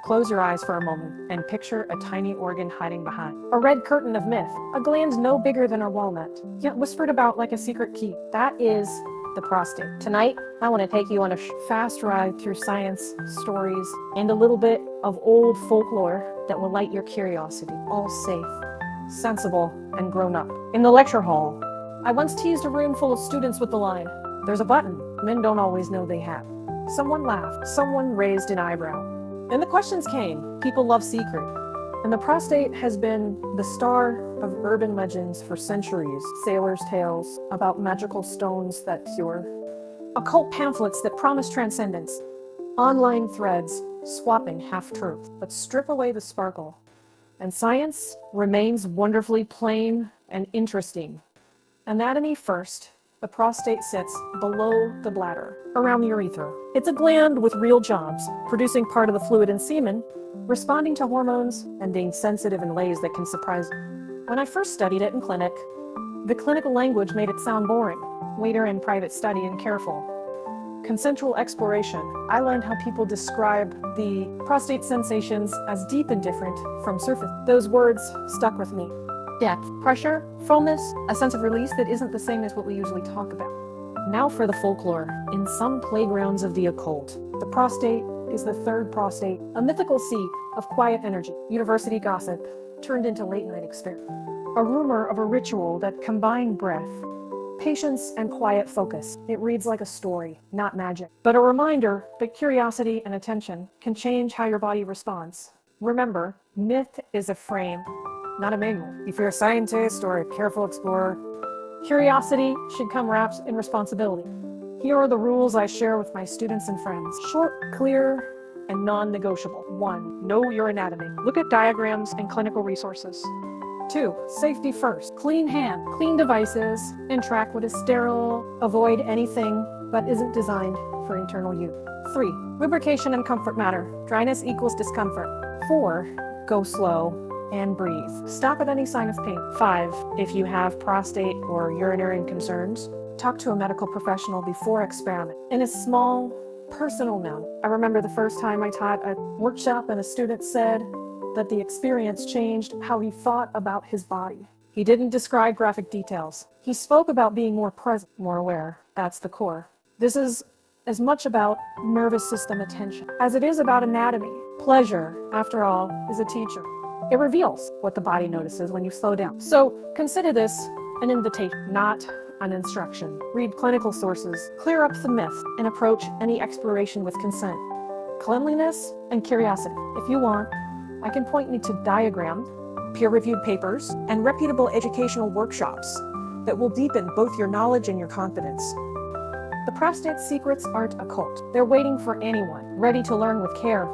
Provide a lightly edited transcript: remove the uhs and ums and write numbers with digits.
Close your eyes for a moment and picture a tiny organ hiding behind a red curtain of myth, a gland no bigger than a walnut, yet whispered about like a secret key. That is the prostate. Tonight, I want to take you on a fast ride through science, stories, and a little bit of old folklore that will light your curiosity. All safe, sensible, and grown up. In the lecture hall, I once teased a room full of students with the line, "There's a button men don't always know they have." Someone laughed, someone raised an eyebrow. And the questions came. People love secret. And the prostate has been the star of urban legends for centuries. Sailors' tales about magical stones that cure, occult pamphlets that promise transcendence, online threads swapping half-truth. But strip away the sparkle, and science remains wonderfully plain and interesting. Anatomy first. The prostate sits below the bladder, around the urethra. It's a gland with real jobs, producing part of the fluid in semen, responding to hormones, and being sensitive in ways that can surprise you. When I first studied it in clinic, the clinical language made it sound boring. Later in private study and careful, consensual exploration, I learned how people describe the prostate sensations as deep and different from surface. Those words stuck with me. Depth, pressure, fullness, a sense of release that isn't the same as what we usually talk about. Now for the folklore. In some playgrounds of the occult, the prostate is the third prostate, a mythical seat of quiet energy, university gossip turned into late-night experiment. A rumor of a ritual that combined breath, patience, and quiet focus. It reads like a story, not magic, but a reminder that curiosity and attention can change how your body responds. Remember, myth is a frame, not a manual. If you're a scientist or a careful explorer, curiosity should come wrapped in responsibility. Here are the rules I share with my students and friends. Short, clear, and non-negotiable. 1. Know your anatomy. Look at diagrams and clinical resources. 2. Safety first. Clean hand, clean devices, and track what is sterile. Avoid anything that isn't designed for internal use. 3. Lubrication and comfort matter. Dryness equals discomfort. 4. Go slow and breathe. Stop at any sign of pain. 5. If you have prostate or urinary concerns, talk to a medical professional before experiment. In a small, personal note, I remember the first time I taught a workshop and a student said that the experience changed how he thought about his body. He didn't describe graphic details. He spoke about being more present, more aware. That's the core. This is as much about nervous system attention as it is about anatomy. Pleasure, after all, is a teacher. It reveals what the body notices when you slow down. So consider this an invitation, not an instruction. Read clinical sources, clear up the myth, and approach any exploration with consent, cleanliness, and curiosity. If you want, I can point you to diagrams, peer-reviewed papers, and reputable educational workshops that will deepen both your knowledge and your confidence. The prostate's secrets aren't occult. They're waiting for anyone ready to learn with care.